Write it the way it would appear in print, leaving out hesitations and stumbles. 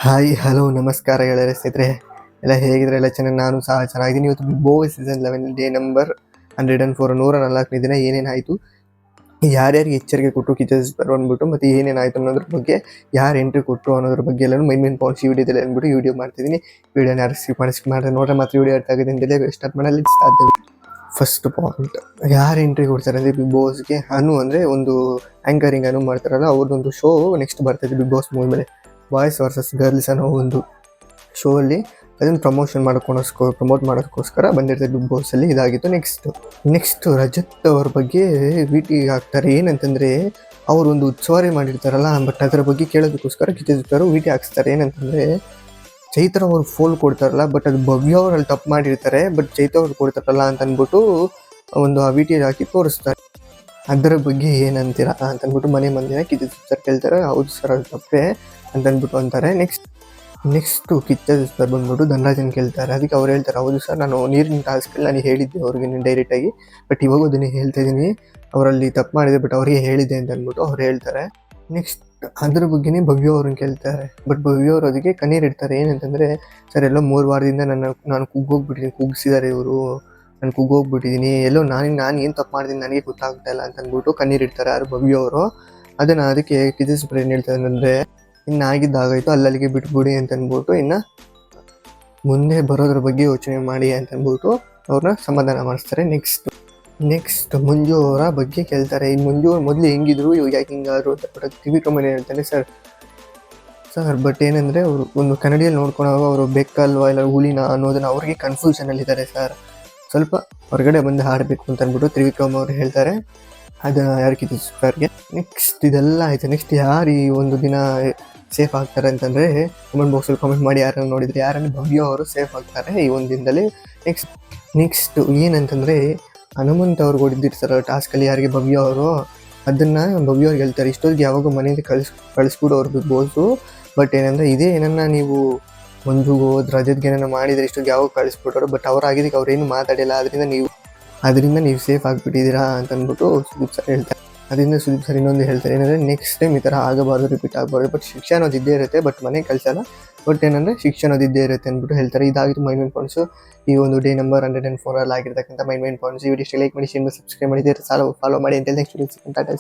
Hi hello ನಮಸ್ಕಾರ ಗೆಳೆಯರೇ, ಸ್ನೇಹಿತರೆ ಎಲ್ಲ ಹೇಗಿದ್ರೆ ಎಲ್ಲ ಚೆನ್ನಾಗಿ, ನಾನು ಸಹ ಚೆನ್ನಾಗಿದ್ದೀನಿ. ಇವತ್ತು Bigg Boss season 11 day number 104 104ನೇ ದಿನ ಏನೇನಾಯಿತು, ಯಾರ್ಯಾರಿಗೆ ಎಚ್ಚರಿಕೆ ಕೊಟ್ಟು ಕಿಚನ್ಸ್ ಬಂದ್ಬಿಟ್ಟು ಮತ್ತು ಏನೇನಾಯಿತು ಅನ್ನೋದ್ರ ಬಗ್ಗೆ, ಯಾರು ಎಂಟ್ರಿ ಕೊಟ್ಟರು ಅನ್ನೋದ್ರ ಬಗ್ಗೆ ಎಲ್ಲನೂ ಮೈನ್ ಪಾಯಿಂಟ್ಸ್ ಈ ವಿಡಿಯೋದಲ್ಲಿ ಅಂದ್ಬಿಟ್ಟು ವಿಡಿಯೋ ಮಾಡ್ತಿದ್ದೀನಿ. ವಿಡಿಯೋನ ಯಾರು ಸ್ಕಿಪ್ ಮಾಡಿ ನೋಡ್ರೆ ಮಾತ್ರ ವಿಡಿಯೋ ಅರ್ಥ ಆಗಿದೆ ಅಂತೇಳಿ ಸ್ಟಾರ್ಟ್ ಮಾಡಲಿ. ಫಸ್ಟ್ ಪಾಯಿಂಟ್, ಯಾರು ಎಂಟ್ರಿ ಕೊಡ್ತಾರೆ ಅಂದರೆ ಬಿಗ್ ಬಾಸ್ಗೆ ಅನು ಅಂದರೆ ಒಂದು ಆ್ಯಂಕರಿಂಗ್ ಅನು ಮಾಡ್ತಾರಲ್ಲ, ಅವ್ರದ್ದೊಂದು ಶೋ ನೆಕ್ಸ್ಟ್ ಬರ್ತದೆ ಬಿಗ್ ಬಾಸ್ ಮೂವಿ ಮೇಲೆ, ಬಾಯ್ಸ್ ವರ್ಸಸ್ ಗರ್ಲ್ಸ್ ಅನ್ನೋ ಒಂದು ಶೋ ಅಲ್ಲಿ ಅದನ್ನು ಪ್ರಮೋಟ್ ಮಾಡೋದಕ್ಕೋಸ್ಕರ ಬಂದಿರ್ತಾರೆ ಬಿಗ್ ಬಾಸಲ್ಲಿ. ಇದಾಗಿತ್ತು. ನೆಕ್ಸ್ಟ್ ರಜತ್ ಅವ್ರ ಬಗ್ಗೆ ವಿಟಿ ಹಾಕ್ತಾರೆ. ಏನಂತಂದರೆ ಅವರೊಂದು ಉತ್ಸವಾರಿ ಮಾಡಿರ್ತಾರಲ್ಲ, ಬಟ್ ಅದರ ಬಗ್ಗೆ ಕೇಳೋದಕ್ಕೋಸ್ಕರ ಕಿಚ್ಚರು ವಿಟಿ ಹಾಕ್ಸ್ತಾರೆ. ಏನಂತಂದರೆ ಚೈತ್ರ ಅವ್ರು ಫೋಲ್ ಕೊಡ್ತಾರಲ್ಲ, ಬಟ್ ಅದು ಭವ್ಯ ಅವರಲ್ಲಿ ತಪ್ಪು ಮಾಡಿರ್ತಾರೆ, ಬಟ್ ಚೈತ್ರ ಅವ್ರು ಕೊಡ್ತಾರಲ್ಲ ಅಂತ ಅಂದ್ಬಿಟ್ಟು ಒಂದು ಆ ವಿಟಿ ಹಾಕಿ ತೋರಿಸ್ತಾರೆ. ಅದರ ಬಗ್ಗೆ ಏನಂತೀರಾ ಅಂತಂದ್ಬಿಟ್ಟು ಮನೆ ಮಂದಿನ ಕಿಚ್ಚರ್ ಕೇಳ್ತಾರೆ. ಹೌದು ಸರ್, ಅದು ತಪ್ಪೇ ಅಂತಂದ್ಬಿಟ್ಟು ಅಂತಾರೆ. ನೆಕ್ಸ್ಟು ಕಿಚ್ಚರ್ ಬಂದ್ಬಿಟ್ಟು ಧನರಾಜನ್ ಕೇಳ್ತಾರೆ. ಅದಕ್ಕೆ ಅವ್ರು ಹೇಳ್ತಾರೆ, ಹೌದು ಸರ್, ನಾನು ನೀರಿನ ಟಾಸ್ಕಲ್ಲಿ ನಾನು ಹೇಳಿದ್ದೆ ಅವ್ರಿಗೆ ಡೈರೆಕ್ಟಾಗಿ, ಬಟ್ ಇವಾಗ ಅದನ್ನೇ ಹೇಳ್ತಾ ಇದ್ದೀನಿ, ಅವರಲ್ಲಿ ತಪ್ಪು ಮಾಡಿದೆ ಬಟ್ ಅವರಿಗೆ ಹೇಳಿದೆ ಅಂತ ಅಂದ್ಬಿಟ್ಟು ಅವ್ರು ಹೇಳ್ತಾರೆ. ನೆಕ್ಸ್ಟ್ ಅದ್ರ ಬಗ್ಗೆನೇ ಭವ್ಯ ಅವ್ರನ್ನ ಕೇಳ್ತಾರೆ, ಬಟ್ ಭವ್ಯ ಅವರು ಅದಕ್ಕೆ ಕಣ್ಣೀರಿಡ್ತಾರೆ. ಏನಂತಂದರೆ ಸರ್, ಎಲ್ಲೋ 3 ವಾರದಿಂದ ನಾನು ಕುಗ್ಗಿಸಿದ್ದಾರೆ ಇವರು, ನಾನು ಕುಗ್ಗೋಗ್ಬಿಟ್ಟಿದ್ದೀನಿ, ಎಲ್ಲೋ ನಾನು ಏನು ತಪ್ಪು ಮಾಡ್ತೀನಿ ನನಗೆ ಗೊತ್ತಾಗ್ತಾ ಇಲ್ಲ ಅಂತ ಅಂದ್ಬಿಟ್ಟು ಕಣ್ಣೀರಿಡ್ತಾರೆ ಯಾರು ಭವ್ಯ ಅವರು. ಅದಕ್ಕೆ ಕಿಚ್ಚಸ್ ಏನು ಹೇಳ್ತಾರೆ ಅಂದರೆ, ಇನ್ನು ಆಗಿದ್ದಾಗಾಯಿತು, ಅಲ್ಲಿಗೆ ಬಿಟ್ಬಿಡಿ ಅಂತಂದ್ಬಿಟ್ಟು ಇನ್ನು ಮುಂದೆ ಬರೋದ್ರ ಬಗ್ಗೆ ಯೋಚನೆ ಮಾಡಿ ಅಂತಂದ್ಬಿಟ್ಟು ಅವ್ರನ್ನ ಸಮಾಧಾನ ಮಾಡಿಸ್ತಾರೆ. ನೆಕ್ಸ್ಟ್ ಮಂಜು ಅವರ ಬಗ್ಗೆ ಕೇಳ್ತಾರೆ. ಈ ಮಂಜು ಅವ್ರು ಮೊದಲು ಹೆಂಗಿದ್ರು, ಇವಾಗ ಯಾಕೆ ಹಿಂಗಾದ್ರು ಅಂತ ಟಿವಿ ಹೇಳ್ತಾರೆ. ಸರ್ ಬಟ್ ಏನಂದರೆ ಅವರು ಒಂದು ಕನ್ನಡಿಯಲ್ಲಿ ನೋಡ್ಕೊಳಾಗ ಅವರು ಬೆಕ್ಕಲ್ವಾ ಇಲ್ಲ ಹುಲಿನ ಅನ್ನೋದನ್ನ ಅವ್ರಿಗೆ ಕನ್ಫ್ಯೂಷನಲ್ಲಿದ್ದಾರೆ ಸರ್, ಸ್ವಲ್ಪ ಹೊರಗಡೆ ಬಂದು ಹಾಡಬೇಕು ಅಂತ ಅಂದ್ಬಿಟ್ಟು ತ್ರಿವಿಕ್ರಮ್ ಅವರು ಹೇಳ್ತಾರೆ. ಅದನ್ನು ಯಾರು ಕಿಚ್ಚರ್ಗೆ. ನೆಕ್ಸ್ಟ್ ಇದೆಲ್ಲ ಆಯಿತು. ನೆಕ್ಸ್ಟ್ ಯಾರು ಈ ಒಂದು ದಿನ ಸೇಫ್ ಆಗ್ತಾರೆ ಅಂತಂದರೆ ಕಮೆಂಟ್ ಬಾಕ್ಸಲ್ಲಿ ಕಾಮೆಂಟ್ ಮಾಡಿ, ಯಾರನ್ನು ನೋಡಿದರೆ ಯಾರನ್ನು ಭವ್ಯ ಅವರು ಸೇಫ್ ಆಗ್ತಾರೆ ಈ ಒಂದು ದಿನದಲ್ಲಿ. ನೆಕ್ಸ್ಟ್ ಏನಂತಂದರೆ ಹನುಮಂತ್ ಅವ್ರಿಗೆ ಹೊಡೆದಿರ್ತಾರೆ ಟಾಸ್ಕಲ್ಲಿ ಯಾರಿಗೆ ಭವ್ಯ ಅವರು, ಅದನ್ನು ಭವ್ಯ ಅವ್ರಿಗೆ ಹೇಳ್ತಾರೆ, ಇಷ್ಟೊತ್ತಿಗೆ ಯಾವಾಗ ಮನೆಯಿಂದ ಕಳಿಸ್ಬಿಡು ಅವ್ರು ಬಿಗ್ ಬಾಸು, ಬಟ್ ಏನಂದರೆ ಇದೇ ಏನನ್ನ ನೀವು ಮಂಜುಗೋ ರಜತ್ಗೆ ಏನನ್ನ ಮಾಡಿದರೆ ಇಷ್ಟೊತ್ತಿಗೆ ಯಾವಾಗ ಕಳಿಸ್ಬಿಟ್ಟರು, ಬಟ್ ಅವರಾಗಿದ್ದಕ್ಕೆ ಅವ್ರೇನು ಮಾತಾಡಿಲ್ಲ, ಅದರಿಂದ ನೀವು ಸೇಫ್ ಆಗಿಬಿಟ್ಟಿದ್ದೀರಾ ಅಂತ ಅಂದ್ಬಿಟ್ಟು ಸುದೀಪ್ ಸರ್ ಹೇಳ್ತಾರೆ. ಅದರಿಂದ ಸುದೀಪ್ ಸರ್ ಇನ್ನೊಂದು ಹೇಳ್ತಾರೆ, ಏನಂದರೆ ನೆಕ್ಸ್ಟ್ ಟೈಮ್ ಈ ಥರ ಆಗಬಾರ್ದು, ರಿಪೀಟ್ ಆಗಬಾರ್ದು, ಬಟ್ ಶಿಕ್ಷೆ ಅನ್ನೋದು ಇದ್ದೇ ಇರುತ್ತೆ, ಬಟ್ ಮನೆ ಕಳಿಸಲ್ಲ, ಬಟ್ ಏನಂದರೆ ಶಿಕ್ಷೆ ಅನ್ನೋದು ಇದ್ದೇ ಇರುತ್ತೆ ಅಂದ್ಬಿಟ್ಟು ಹೇಳ್ತಾರೆ. ಇದಾಗಿತ್ತು ಮೈನ್ ಪಾಯಿಂಟ್ಸು ಈ ಒಂದು ಡೇ ನಂಬರ್ 104 ಆಗಿರ್ತಕ್ಕಂಥ ಮೈನ್ ಪಾಯಿಂಟ್ಸ್. ಈ ವಿಡಿಯೋ ಲೈಕ್ ಮಾಡಿ, ಶೇರ್ ಮಾಡಿ, ಸಬ್ಸ್ಕ್ರೈಬ್ ಮಾಡಿದ್ದೀರಿ, ಫಾಲೋ ಮಾಡಿ ಅಂತ ಹೇಳಿ ನೆಕ್ಸ್ಟ್ ವಿಡಿಯೋ ಸಿಗ್ತೀನಿ. ಟಾಟಾ.